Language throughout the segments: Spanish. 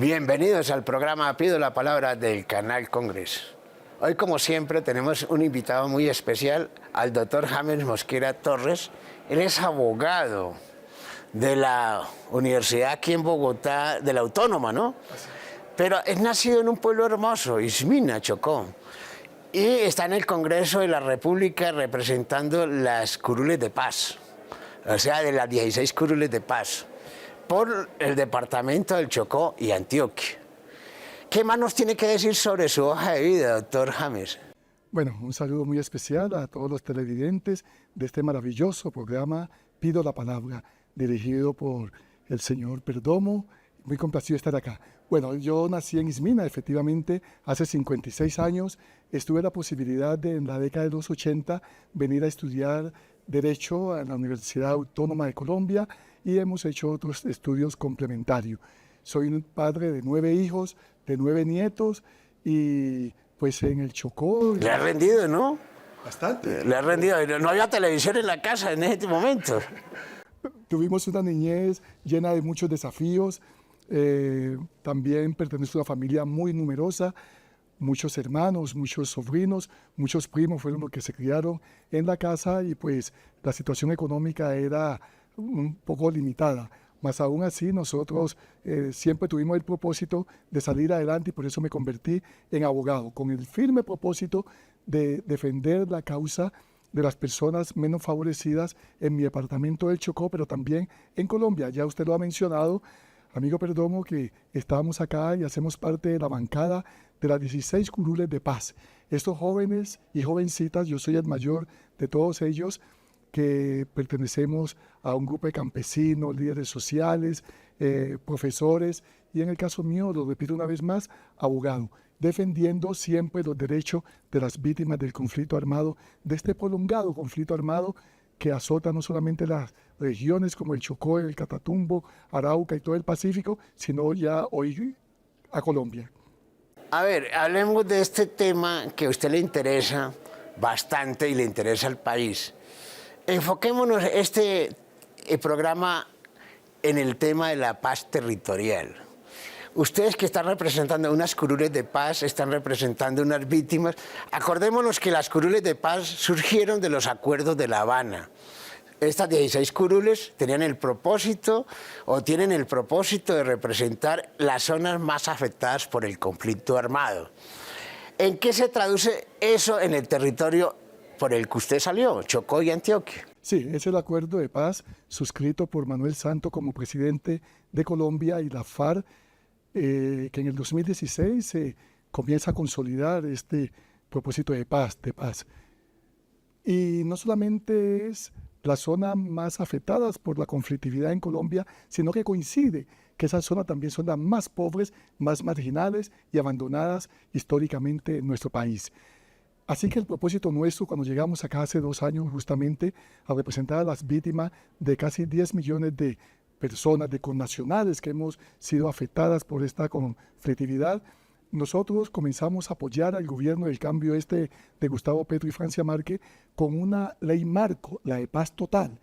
Bienvenidos al programa Pido la Palabra del Canal Congreso. Hoy, como siempre, tenemos un invitado muy especial, al doctor James Mosquera Torres. Él es abogado de la universidad aquí en Bogotá, de la Autónoma, ¿no? Pero es nacido en un pueblo hermoso, Ismina, Chocó. Y está en el Congreso de la República representando las curules de paz, o sea, de las 16 curules de paz, por el departamento del Chocó y Antioquia. ¿Qué más nos tiene que decir sobre su hoja de vida, doctor James? Bueno, un saludo muy especial a todos los televidentes de este maravilloso programa Pido la Palabra, dirigido por el señor Perdomo. Muy complacido de estar acá. Bueno, yo nací en Ismina, efectivamente, hace 56 años. Tuve la posibilidad de, en la década de los 80, venir a estudiar Derecho a la Universidad Autónoma de Colombia y hemos hecho otros estudios complementarios. Soy un padre de 9 hijos, de 9 nietos y pues en el Chocó... Le ha rendido, ¿no? Bastante. Le ha rendido. No había televisión en la casa en este momento. Tuvimos una niñez llena de muchos desafíos. También pertenezco a una familia muy numerosa, muchos hermanos, muchos sobrinos, muchos primos fueron los que se criaron en la casa y pues la situación económica era un poco limitada. Mas aún así nosotros siempre tuvimos el propósito de salir adelante y por eso me convertí en abogado, con el firme propósito de defender la causa de las personas menos favorecidas en mi departamento del Chocó, pero también en Colombia. Ya usted lo ha mencionado, amigo Perdomo, que estamos acá y hacemos parte de la bancada de las 16 curules de paz. Estos jóvenes y jovencitas, yo soy el mayor de todos ellos, que pertenecemos a un grupo de campesinos, líderes sociales, profesores y en el caso mío, lo repito una vez más, abogado, defendiendo siempre los derechos de las víctimas del conflicto armado, de este prolongado conflicto armado que azota no solamente las regiones como el Chocó, el Catatumbo, Arauca y todo el Pacífico, sino ya hoy a Colombia. A ver, hablemos de este tema que a usted le interesa bastante y le interesa al país. Enfoquémonos este programa en el tema de la paz territorial. Ustedes que están representando unas curules de paz, están representando unas víctimas. Acordémonos que las curules de paz surgieron de los acuerdos de La Habana. Estas 16 curules tenían el propósito, o tienen el propósito de representar las zonas más afectadas por el conflicto armado. ¿En qué se traduce eso en el territorio por el que usted salió, Chocó y Antioquia? Sí, es el acuerdo de paz suscrito por Manuel Santos como presidente de Colombia y la FARC, que en el 2016 se comienza a consolidar este propósito de paz, Y no solamente es la zona más afectada por la conflictividad en Colombia, sino que coincide que esas zonas también son las más pobres, más marginales y abandonadas históricamente en nuestro país. Así que el propósito nuestro, cuando llegamos acá hace 2 años justamente a representar a las víctimas de casi 10 millones de personas, de connacionales que hemos sido afectadas por esta conflictividad, nosotros comenzamos a apoyar al gobierno del cambio de Gustavo Petro y Francia Márquez con una ley marco, la de paz total.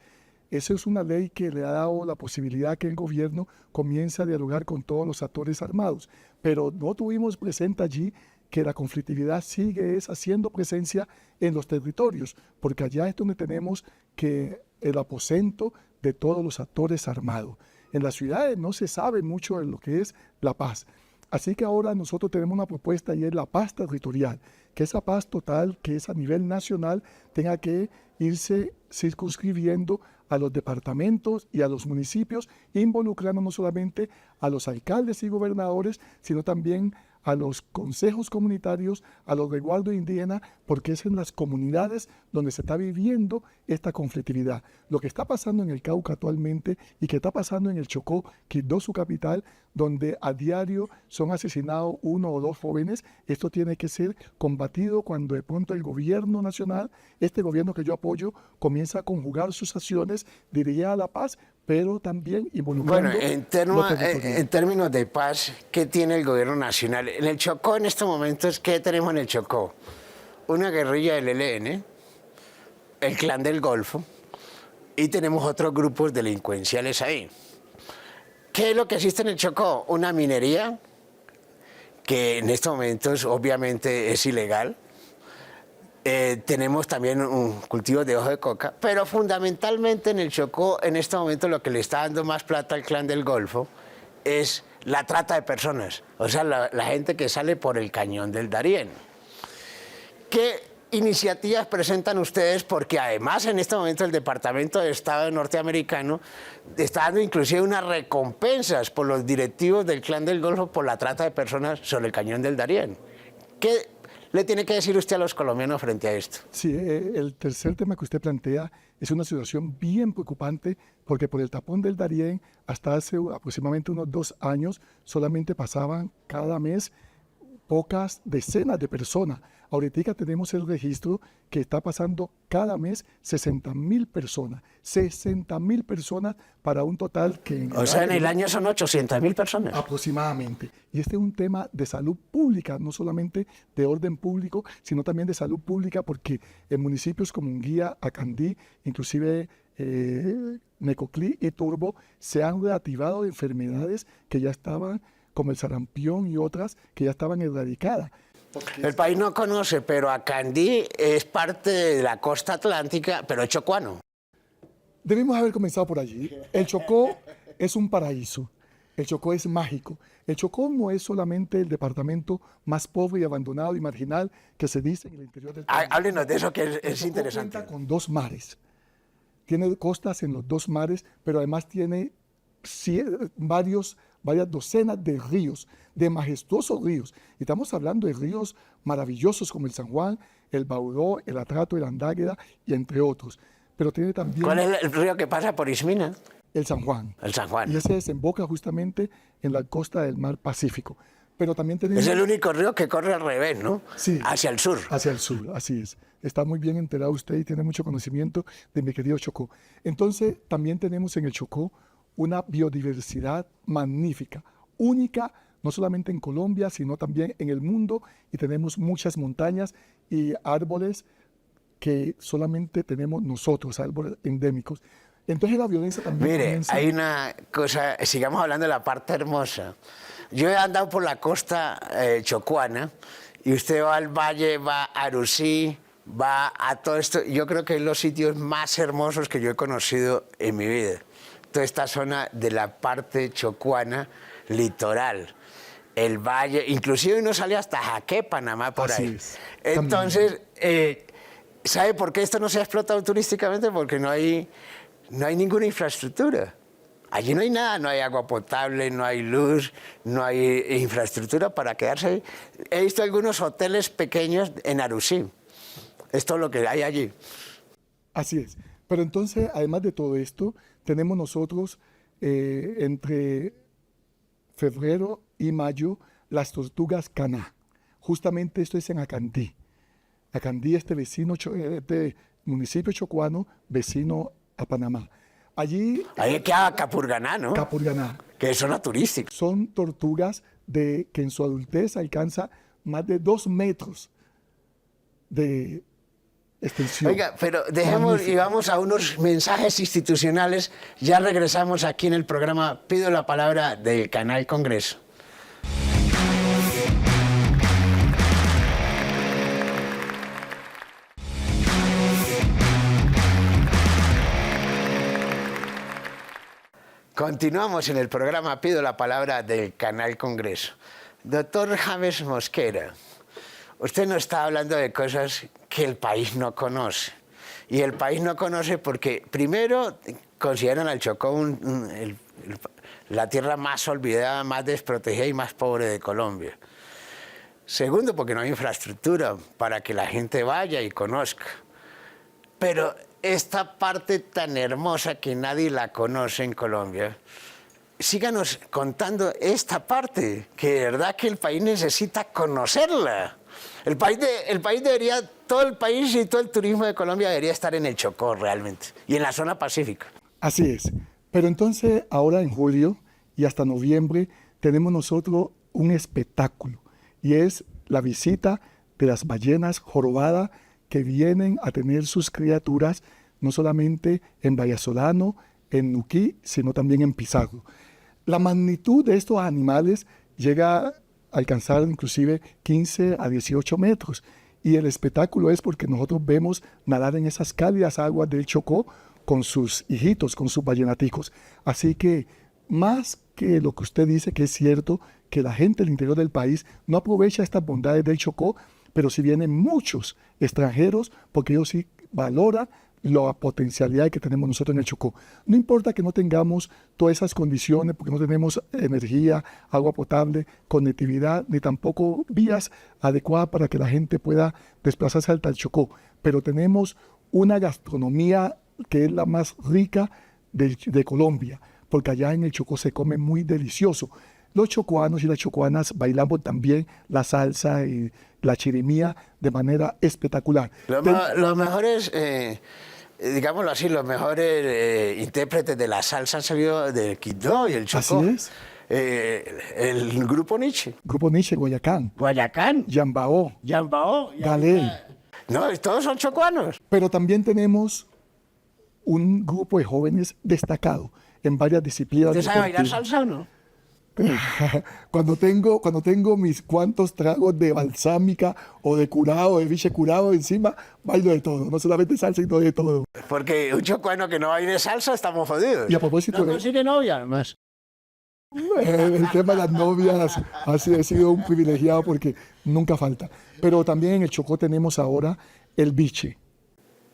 Esa es una ley que le ha dado la posibilidad que el gobierno comience a dialogar con todos los actores armados, pero no tuvimos presente allí que la conflictividad sigue haciendo presencia en los territorios, porque allá es donde tenemos que el aposento de todos los actores armados. En las ciudades no se sabe mucho de lo que es la paz. Así que ahora nosotros tenemos una propuesta y es la paz territorial, que esa paz total, que es a nivel nacional, tenga que irse circunscribiendo a los departamentos y a los municipios, involucrando no solamente a los alcaldes y gobernadores, sino también a los consejos comunitarios, a los resguardos indígenas, porque es en las comunidades donde se está viviendo esta conflictividad. Lo que está pasando en el Cauca actualmente y que está pasando en el Chocó, Quibdó, su capital, donde a diario son asesinados 1 o 2 jóvenes, esto tiene que ser combatido cuando de pronto el gobierno nacional, este gobierno que yo apoyo, comienza a conjugar sus acciones dirigidas a la paz, pero también involucrando... Bueno, en términos de paz, ¿qué tiene el gobierno nacional? En el Chocó, en estos momentos, ¿qué tenemos en el Chocó? Una guerrilla del ELN, el Clan del Golfo, y tenemos otros grupos delincuenciales ahí. ¿Qué es lo que existe en el Chocó? Una minería, que en estos momentos obviamente es ilegal. Tenemos también un cultivo de hoja de coca, pero fundamentalmente en el Chocó, en este momento lo que le está dando más plata al Clan del Golfo es la trata de personas, o sea, la gente que sale por el cañón del Darién. ¿Qué iniciativas presentan ustedes? Porque además en este momento el Departamento de Estado norteamericano está dando inclusive unas recompensas por los directivos del Clan del Golfo por la trata de personas sobre el cañón del Darién. ¿Qué le tiene que decir usted a los colombianos frente a esto? Sí, el tercer tema que usted plantea es una situación bien preocupante porque por el tapón del Darién hasta hace aproximadamente unos 2 años solamente pasaban cada mes pocas decenas de personas. Ahorita tenemos el registro que está pasando cada mes 60.000 personas. 60.000 personas para un total que... O sea, en el año son 800.000 personas. Aproximadamente. Y este es un tema de salud pública, no solamente de orden público, sino también de salud pública, porque en municipios como Unguía, Acandí, inclusive Necoclí y Turbo, se han reactivado enfermedades que ya estaban, como el sarampión y otras, que ya estaban erradicadas. El país no conoce, pero Acandí es parte de la costa atlántica, pero es chocuano. Debimos haber comenzado por allí. El Chocó es un paraíso. El Chocó es mágico. El Chocó no es solamente el departamento más pobre y abandonado y marginal que se dice en el interior del país. Háblenos de eso, que es Chocó interesante. cuenta con 2 mares. Tiene costas en los 2 mares, pero además tiene varias docenas de ríos, de majestuosos ríos. Y estamos hablando de ríos maravillosos como el San Juan, el Baudó, el Atrato, el Andágueda y entre otros. Pero tiene también... ¿Cuál es el río que pasa por Ismina? El San Juan. El San Juan. Y ese desemboca justamente en la costa del mar Pacífico. Pero también tenemos... Es el único río que corre al revés, ¿no? Sí. Hacia el sur. Hacia el sur, así es. Está muy bien enterado usted y tiene mucho conocimiento de mi querido Chocó. Entonces, también tenemos en el Chocó una biodiversidad magnífica, única, no solamente en Colombia, sino también en el mundo, y tenemos muchas montañas y árboles que solamente tenemos nosotros, árboles endémicos. Entonces la violencia también Mire, comienza... hay una cosa, sigamos hablando de la parte hermosa. Yo he andado por la costa chocuana, y usted va al valle, va a Arusí, va a todo esto. Yo creo que es los sitios más hermosos que yo he conocido en mi vida. Toda esta zona de la parte chocuana litoral, el valle, inclusive uno sale hasta Jaque, Panamá, por Así ahí. es. Entonces, ¿sabe por qué esto no se ha explotado turísticamente? Porque no hay ninguna infraestructura. Allí no hay nada, no hay agua potable, no hay luz, no hay infraestructura para quedarse ahí. He visto algunos hoteles pequeños en Arusí. Es todo lo que hay allí. Así es. Pero entonces, además de todo esto, tenemos nosotros entre febrero y mayo las tortugas caná. Justamente esto es en Acandí. Acandí, este municipio chocuano, vecino a Panamá. Allí... Ahí queda Capurganá, ¿no? Capurganá. Que es zona turística. Son tortugas que en su adultez alcanza más de 2 metros de extensión. Oiga, pero dejemos y vamos a unos mensajes institucionales. Ya regresamos aquí en el programa Pido la Palabra del Canal Congreso. Continuamos en el programa Pido la Palabra del Canal Congreso. Doctor James Mosquera, usted nos está hablando de cosas que el país no conoce. Y el país no conoce porque, primero, consideran al Chocó la tierra más olvidada, más desprotegida y más pobre de Colombia. Segundo, porque no hay infraestructura para que la gente vaya y conozca. Pero esta parte tan hermosa que nadie la conoce en Colombia, síganos contando esta parte, que de verdad que el país necesita conocerla. El país debería, todo el país y todo el turismo de Colombia debería estar en el Chocó realmente, y en la zona pacífica. Así es. Pero entonces, ahora en julio y hasta noviembre, tenemos nosotros un espectáculo, y es la visita de las ballenas jorobadas que vienen a tener sus criaturas, no solamente en Vallasolano, en Nuquí, sino también en Pizarro. La magnitud de estos animales llega alcanzar inclusive 15 a 18 metros. Y el espectáculo es porque nosotros vemos nadar en esas cálidas aguas del Chocó con sus hijitos, con sus vallenaticos. Así que más que lo que usted dice, que es cierto que la gente del interior del país no aprovecha estas bondades del Chocó, pero sí vienen muchos extranjeros porque ellos sí valoran la potencialidad que tenemos nosotros en el Chocó. No importa que no tengamos todas esas condiciones, porque no tenemos energía, agua potable, conectividad, ni tampoco vías adecuadas para que la gente pueda desplazarse hasta el Chocó, pero tenemos una gastronomía que es la más rica de Colombia, porque allá en el Chocó se come muy delicioso. Los chocuanos y las chocuanas bailamos también la salsa y la chirimía de manera espectacular. Los mejores, digámoslo así, los mejores intérpretes de la salsa han salido del Quindío y el Chocó. Así es. El grupo Nietzsche. Grupo Nietzsche, Guayacán, Guayacán. Yambao, Yambao. Galé. No, todos son chocuanos. Pero también tenemos un grupo de jóvenes destacado en varias disciplinas. ¿Usted sabe bailar deportivas. salsa o no? Cuando tengo mis cuantos tragos de balsámica o de curado, de biche curado encima, bailo de todo, no solamente salsa, sino de todo. Porque un chocuano que no baile salsa estamos jodidos. Y a propósito No de consigue novia, además. el tema de las novias, he sido un privilegiado porque nunca falta. Pero también en el Chocó tenemos ahora el biche.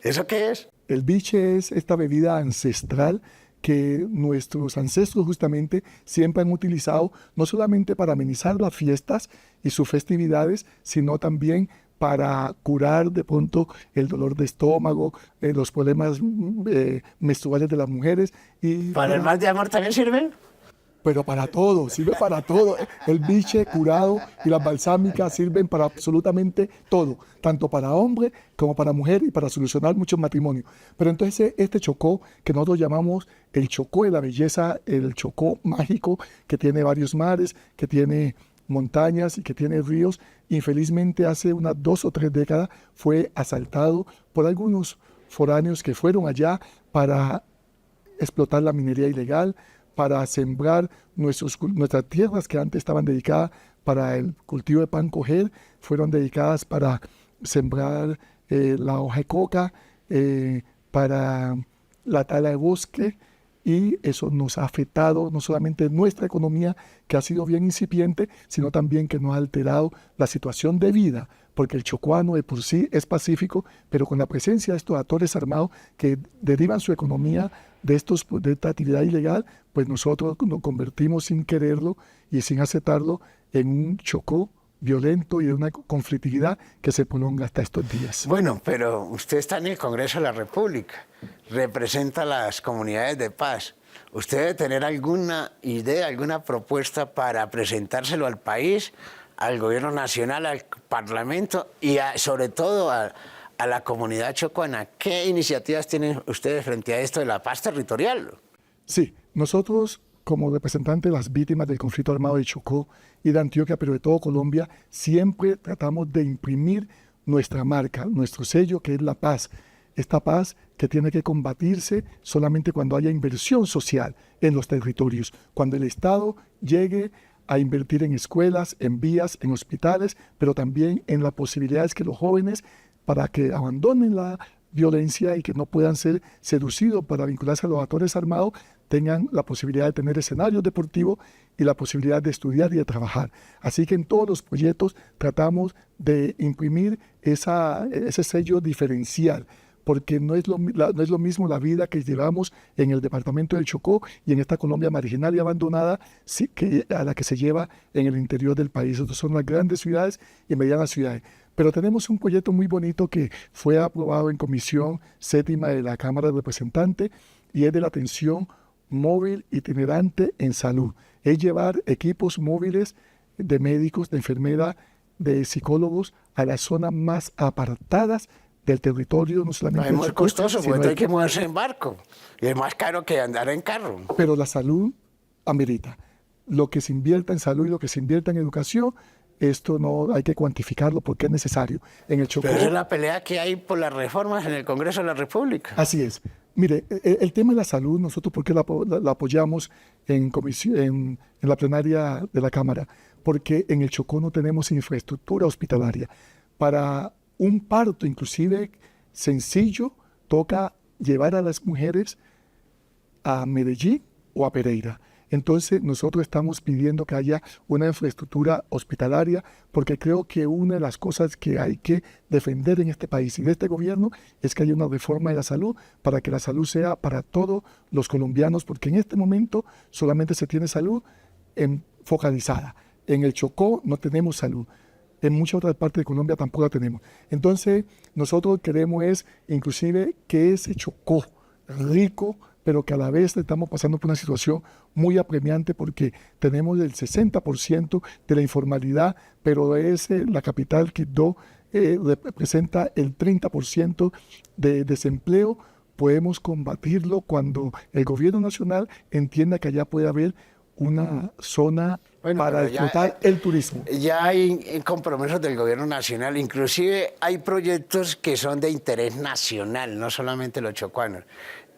¿Eso qué es? El biche es esta bebida ancestral que nuestros ancestros justamente siempre han utilizado, no solamente para amenizar las fiestas y sus festividades, sino también para curar de pronto el dolor de estómago, los problemas menstruales de las mujeres. Y ¿Para el mal de amor también sirven? pero para todo, sirve para todo. El biche curado y las balsámicas sirven para absolutamente todo, tanto para hombre como para mujer y para solucionar muchos matrimonios. Pero entonces este Chocó, que nosotros llamamos el Chocó de la belleza, el Chocó mágico, que tiene varios mares, que tiene montañas y que tiene ríos, infelizmente hace unas 2 o 3 décadas fue asaltado por algunos foráneos que fueron allá para explotar la minería ilegal, para sembrar nuestras tierras que antes estaban dedicadas para el cultivo de pan coger, fueron dedicadas para sembrar la hoja de coca, para la tala de bosque, y eso nos ha afectado no solamente nuestra economía, que ha sido bien incipiente, sino también que nos ha alterado la situación de vida, porque el chocuano de por sí es pacífico, pero con la presencia de estos actores armados que derivan su economía de esta actividad ilegal, pues nosotros nos convertimos sin quererlo y sin aceptarlo en un Chocó violento y de una conflictividad que se prolonga hasta estos días. Bueno, pero usted está en el Congreso de la República, representa a las comunidades de paz. ¿Usted debe tener alguna idea, alguna propuesta para presentárselo al país, al gobierno nacional, al Parlamento y sobre todo a la comunidad chocuana? ¿Qué iniciativas tienen ustedes frente a esto de la paz territorial? Sí, nosotros como representantes de las víctimas del conflicto armado de Chocó y de Antioquia, pero de todo Colombia, siempre tratamos de imprimir nuestra marca, nuestro sello, que es la paz. Esta paz que tiene que combatirse solamente cuando haya inversión social en los territorios, cuando el Estado llegue a invertir en escuelas, en vías, en hospitales, pero también en las posibilidades que los jóvenes, para que abandonen la violencia y que no puedan ser seducidos para vincularse a los actores armados, tengan la posibilidad de tener escenarios deportivos y la posibilidad de estudiar y de trabajar. Así que en todos los proyectos tratamos de imprimir ese sello diferencial, porque no es lo mismo la vida que llevamos en el departamento del Chocó y en esta Colombia marginal y abandonada a la que se lleva en el interior del país. Estas son las grandes ciudades y medianas ciudades. Pero tenemos un proyecto muy bonito que fue aprobado en Comisión Séptima de la Cámara de Representantes y es de la atención móvil itinerante en salud. Es llevar equipos móviles de médicos, de enfermeras, de psicólogos a las zonas más apartadas del territorio, no solamente es muy costoso, porque hay que moverse en barco y es más caro que andar en carro. Pero la salud amerita. Lo que se invierta en salud y lo que se invierta en educación, esto no hay que cuantificarlo porque es necesario. En el Chocó, pero esa es la pelea que hay por las reformas en el Congreso de la República. Así es. Mire, el tema de la salud, nosotros ¿por qué la apoyamos en la plenaria de la Cámara? Porque en el Chocó no tenemos infraestructura hospitalaria. Para un parto, inclusive sencillo, toca llevar a las mujeres a Medellín o a Pereira. Entonces nosotros estamos pidiendo que haya una infraestructura hospitalaria porque creo que una de las cosas que hay que defender en este país y en este gobierno es que haya una reforma de la salud para que la salud sea para todos los colombianos, porque en este momento solamente se tiene salud focalizada. En el Chocó no tenemos salud. En muchas otras partes de Colombia tampoco la tenemos. Entonces nosotros queremos es inclusive que ese Chocó rico, pero que a la vez estamos pasando por una situación muy apremiante porque tenemos el 60% de la informalidad, pero la capital Quibdó representa el 30% de desempleo. Podemos combatirlo cuando el gobierno nacional entienda que allá puede haber una zona para explotar el turismo. Ya hay compromisos del gobierno nacional, inclusive hay proyectos que son de interés nacional, no solamente los chocuanos.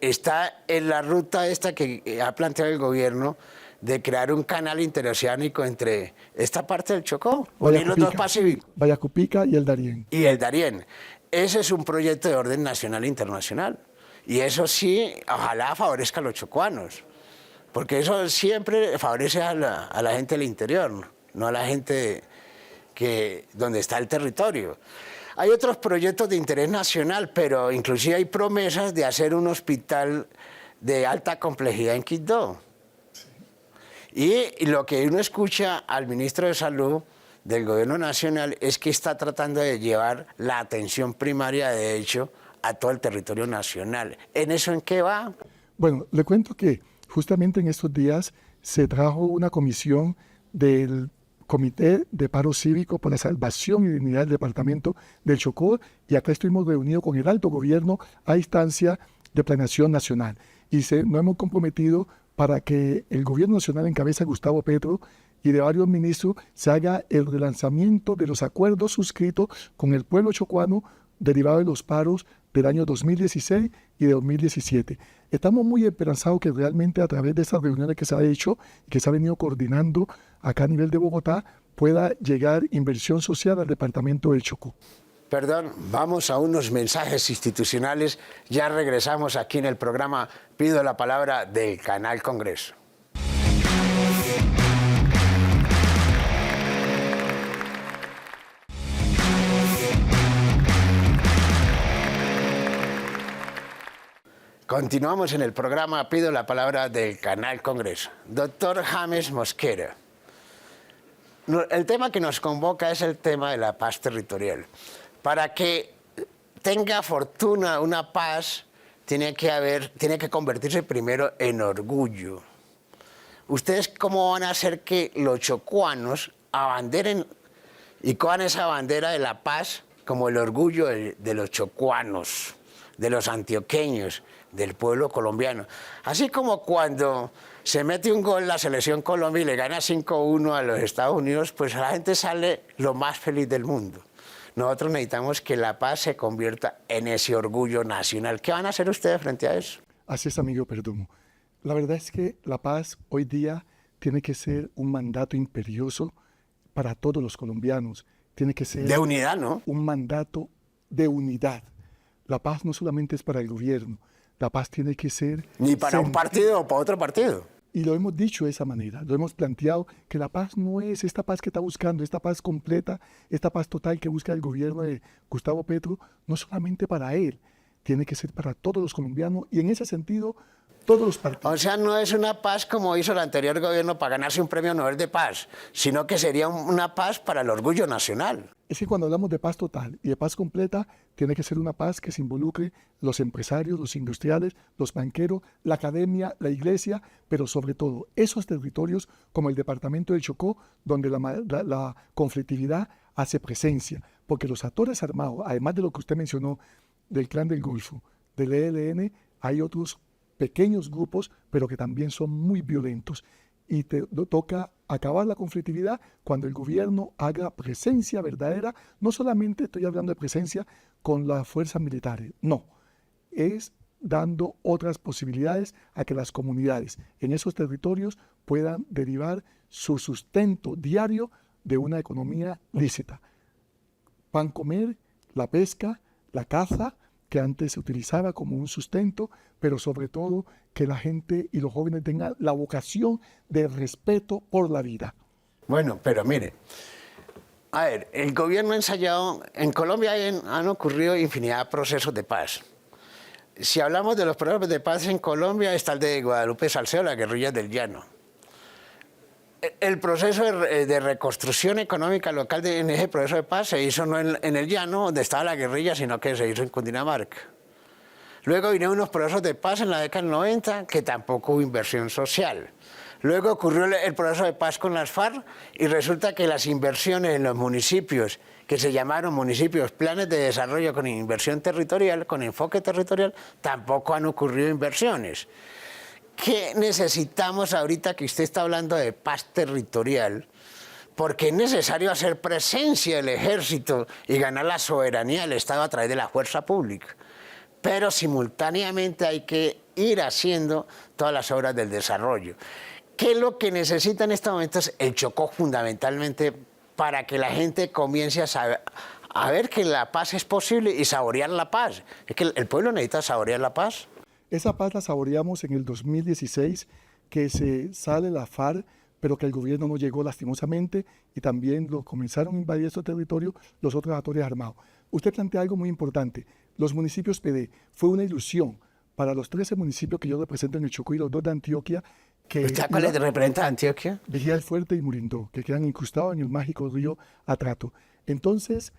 Está en la ruta esta que ha planteado el gobierno de crear un canal interoceánico entre esta parte del Chocó, unir los dos Pacíficos. Vallacupica y el Darién. Y el Darién. Ese es un proyecto de orden nacional e internacional. Y eso sí, ojalá favorezca a los chocuanos, porque eso siempre favorece a la gente del interior, no a la gente donde está el territorio. Hay otros proyectos de interés nacional, pero inclusive hay promesas de hacer un hospital de alta complejidad en Quibdó. Y lo que uno escucha al ministro de Salud del gobierno nacional es que está tratando de llevar la atención primaria, de hecho, a todo el territorio nacional. ¿En eso en qué va? Bueno, le cuento que justamente en estos días se trajo una comisión del Comité de Paro Cívico por la Salvación y Dignidad del Departamento del Chocó, y acá estuvimos reunidos con el alto gobierno a instancia de Planeación Nacional. Y nos hemos comprometido para que el gobierno nacional en cabeza de Gustavo Petro y de varios ministros se haga el relanzamiento de los acuerdos suscritos con el pueblo chocuano derivado de los paros del año 2016 y de 2017. Estamos muy esperanzados que realmente a través de esas reuniones que se ha hecho, que se ha venido coordinando acá a nivel de Bogotá, pueda llegar inversión social al departamento del Chocó. Perdón, vamos a unos mensajes institucionales. Ya regresamos aquí en el programa Pido la Palabra del Canal Congreso. Continuamos en el programa Pido la Palabra del Canal Congreso. Doctor James Mosquera, el tema que nos convoca es el tema de la paz territorial. Para que tenga fortuna una paz, tiene que convertirse primero en orgullo. ¿Ustedes cómo van a hacer que los chocuanos abanderen y cojan esa bandera de la paz como el orgullo de los chocuanos, de los antioqueños, del pueblo colombiano? Así como cuando se mete un gol la selección Colombia y le gana 5-1 a los Estados Unidos, pues la gente sale lo más feliz del mundo. Nosotros necesitamos que la paz se convierta en ese orgullo nacional. ¿Qué van a hacer ustedes frente a eso? Así es, amigo Perdomo. La verdad es que la paz hoy día tiene que ser un mandato imperioso para todos los colombianos. Tiene que ser de unidad, ¿no? Un mandato de unidad. La paz no solamente es para el gobierno, la paz tiene que ser... Ni para un partido o para otro partido. Y lo hemos dicho de esa manera, lo hemos planteado, que la paz no es esta paz que está buscando, esta paz completa, esta paz total que busca el gobierno de Gustavo Petro, no solamente para él, tiene que ser para todos los colombianos y en ese sentido todos los partidos. O sea, no es una paz como hizo el anterior gobierno para ganarse un premio Nobel de Paz, sino que sería una paz para el orgullo nacional. Es que cuando hablamos de paz total y de paz completa, tiene que ser una paz que se involucre los empresarios, los industriales, los banqueros, la academia, la iglesia, pero sobre todo esos territorios como el departamento del Chocó, donde la conflictividad hace presencia, porque los actores armados, además de lo que usted mencionó, del Clan del Golfo, del ELN, hay otros pequeños grupos, pero que también son muy violentos. Y toca acabar la conflictividad cuando el gobierno haga presencia verdadera. No solamente estoy hablando de presencia con las fuerzas militares, no. Es dando otras posibilidades a que las comunidades en esos territorios puedan derivar su sustento diario de una economía lícita. Pan comer, la pesca, la caza, que antes se utilizaba como un sustento, pero sobre todo que la gente y los jóvenes tengan la vocación de respeto por la vida. Bueno, pero mire, a ver, el gobierno ha ensayado, en Colombia han ocurrido infinidad de procesos de paz. Si hablamos de los procesos de paz en Colombia, está el de Guadalupe Salcedo, la guerrilla del Llano. El proceso de reconstrucción económica local en ese proceso de paz se hizo no en el Llano, donde estaba la guerrilla, sino que se hizo en Cundinamarca. Luego vinieron unos procesos de paz en la década del 90, que tampoco hubo inversión social. Luego ocurrió el proceso de paz con las FARC y resulta que las inversiones en los municipios, que se llamaron municipios planes de desarrollo con inversión territorial, con enfoque territorial, tampoco han ocurrido inversiones. ¿Qué necesitamos ahorita que usted está hablando de paz territorial? Porque es necesario hacer presencia del ejército y ganar la soberanía del Estado a través de la fuerza pública. Pero simultáneamente hay que ir haciendo todas las obras del desarrollo. ¿Qué es lo que necesita en estos momentos el Chocó fundamentalmente para que la gente comience a ver que la paz es posible y saborear la paz? Es que el pueblo necesita saborear la paz. Esa paz la saboreamos en el 2016, que se sale la FARC, pero que el gobierno no llegó lastimosamente y también comenzaron a invadir estos territorios los otros actores armados. Usted plantea algo muy importante. Los municipios PD fue una ilusión para los 13 municipios que yo represento en el Chocó y los 2 de Antioquia. ¿Usted cuál es representa de Antioquia? Vigía del Fuerte y Murindó, que quedan incrustados en el mágico río Atrato. Entonces,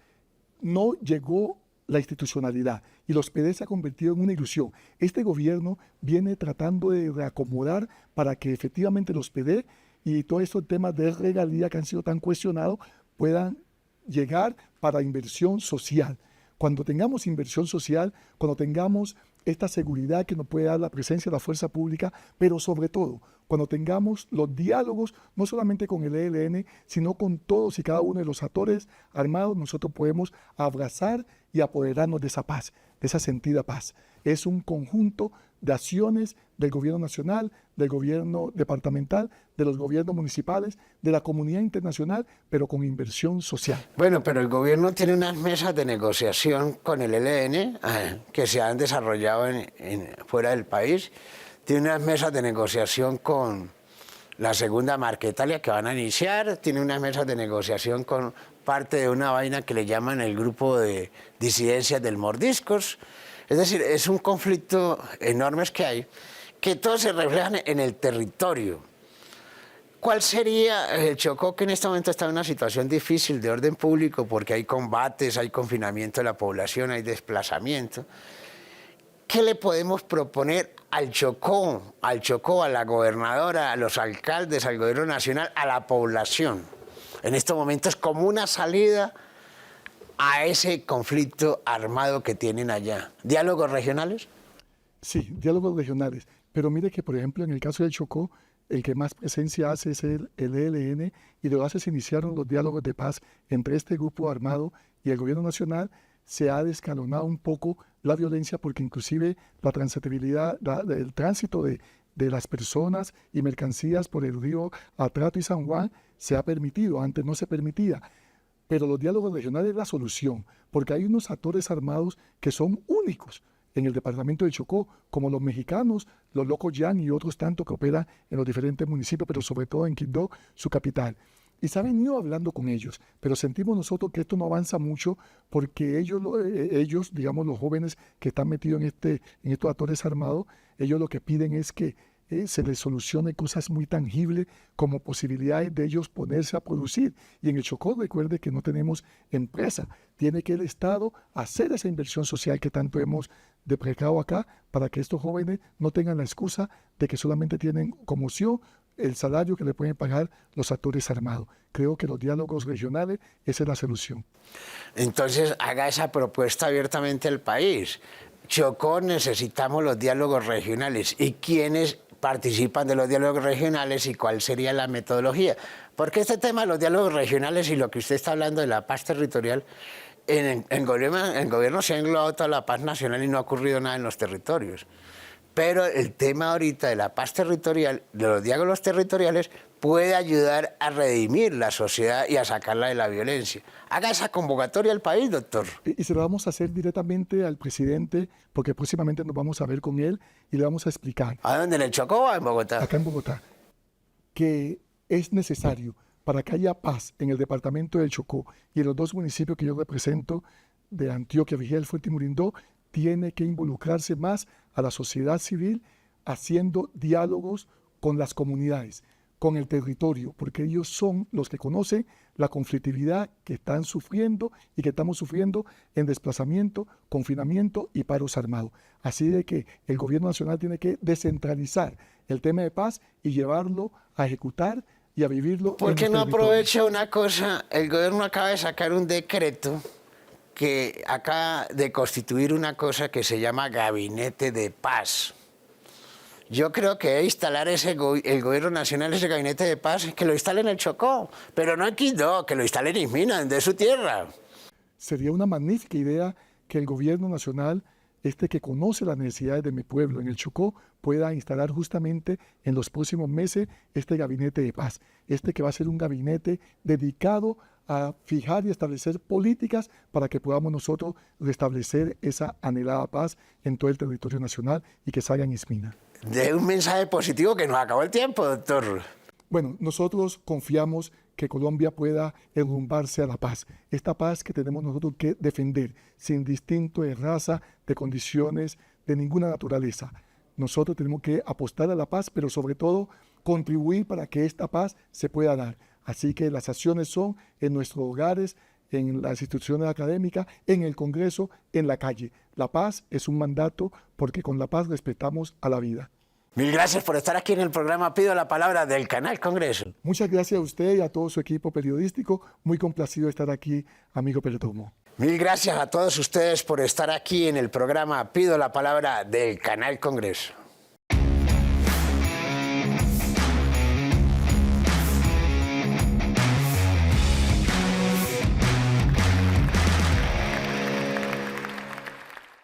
no llegó la institucionalidad y los PD se ha convertido en una ilusión. Este gobierno viene tratando de reacomodar para que efectivamente los PD y todos estos temas de regalía que han sido tan cuestionados puedan llegar para inversión social. Cuando tengamos inversión social, cuando tengamos esta seguridad que nos puede dar la presencia de la fuerza pública, pero sobre todo, cuando tengamos los diálogos, no solamente con el ELN, sino con todos y cada uno de los actores armados, nosotros podemos abrazar y apoderarnos de esa paz, de esa sentida paz. Es un conjunto de acciones del gobierno nacional, del gobierno departamental, de los gobiernos municipales, de la comunidad internacional, pero con inversión social. Bueno, pero el gobierno tiene unas mesas de negociación con el ELN que se han desarrollado fuera del país. Tiene unas mesas de negociación con la segunda Marquetalia que van a iniciar. Tiene unas mesas de negociación con parte de una vaina que le llaman el grupo de disidencias del Mordiscos. Es decir, es un conflicto enorme que hay, que todos se reflejan en el territorio. ¿Cuál sería el Chocó, que en este momento está en una situación difícil de orden público porque hay combates, hay confinamiento de la población, hay desplazamiento? ¿Qué le podemos proponer al Chocó, a la gobernadora, a los alcaldes, al gobierno nacional, a la población? En estos momentos como una salida a ese conflicto armado que tienen allá. ¿Diálogos regionales? Sí, diálogos regionales. Pero mire que, por ejemplo, en el caso del Chocó, el que más presencia hace es el ELN, y de base se iniciaron los diálogos de paz entre este grupo armado y el gobierno nacional. Se ha descalonado un poco la violencia porque inclusive la transitabilidad, el tránsito de las personas y mercancías por el río Atrato y San Juan se ha permitido, antes no se permitía. Pero los diálogos regionales es la solución, porque hay unos actores armados que son únicos en el departamento de Chocó, como los mexicanos, los Locos Yan y otros tantos que operan en los diferentes municipios, pero sobre todo en Quibdó, su capital. Y se ha venido hablando con ellos, pero sentimos nosotros que esto no avanza mucho porque ellos, digamos, los jóvenes que están metidos en estos actores armados, ellos lo que piden es que se les solucione cosas muy tangibles como posibilidades de ellos ponerse a producir. Y en el Chocó, recuerde que no tenemos empresa. Tiene que el Estado hacer esa inversión social que tanto hemos deprecado acá para que estos jóvenes no tengan la excusa de que solamente tienen como opción el salario que le pueden pagar los actores armados. Creo que los diálogos regionales, esa es la solución. Entonces, haga esa propuesta abiertamente al país. Chocó, necesitamos los diálogos regionales. ¿Y quiénes participan de los diálogos regionales y cuál sería la metodología? Porque este tema de los diálogos regionales y lo que usted está hablando de la paz territorial en el gobierno se ha englobado toda la paz nacional y no ha ocurrido nada en los territorios. Pero el tema ahorita de la paz territorial, de los diálogos territoriales, puede ayudar a redimir la sociedad y a sacarla de la violencia. Haga esa convocatoria al país, doctor. Y se lo vamos a hacer directamente al presidente, porque próximamente nos vamos a ver con él y le vamos a explicar. ¿A dónde? ¿En el Chocó o en Bogotá? Acá en Bogotá, que es necesario para que haya paz en el departamento del Chocó y en los dos municipios que yo represento, de Antioquia, Vigía del Fuerte y Murindó, tiene que involucrarse más a la sociedad civil haciendo diálogos con las comunidades, con el territorio, porque ellos son los que conocen la conflictividad que están sufriendo y que estamos sufriendo en desplazamiento, confinamiento y paros armados. Así de que el gobierno nacional tiene que descentralizar el tema de paz y llevarlo a ejecutar y a vivirlo. ¿Por qué no aprovecha una cosa? El gobierno acaba de sacar un decreto que acaba de constituir una cosa que se llama Gabinete de Paz. Yo creo que debe instalar el gobierno nacional ese Gabinete de Paz, que lo instale en el Chocó, pero no en Quindó, que lo instale en Ismina, de su tierra. Sería una magnífica idea que el gobierno nacional, que conoce las necesidades de mi pueblo en el Chocó, pueda instalar justamente en los próximos meses este Gabinete de Paz. Que va a ser un gabinete dedicado a fijar y establecer políticas para que podamos nosotros restablecer esa anhelada paz en todo el territorio nacional y que salga en Ismina. De un mensaje positivo que nos acabó el tiempo, doctor. Bueno, nosotros confiamos que Colombia pueda enrumbarse a la paz. Esta paz que tenemos nosotros que defender, sin distinto de raza, de condiciones, de ninguna naturaleza. Nosotros tenemos que apostar a la paz, pero sobre todo contribuir para que esta paz se pueda dar. Así que las acciones son en nuestros hogares, en las instituciones académicas, en el Congreso, en la calle. La paz es un mandato porque con la paz respetamos a la vida. Mil gracias por estar aquí en el programa Pido la Palabra del Canal Congreso. Muchas gracias a usted y a todo su equipo periodístico. Muy complacido de estar aquí, amigo Perdomo. Mil gracias a todos ustedes por estar aquí en el programa Pido la Palabra del Canal Congreso.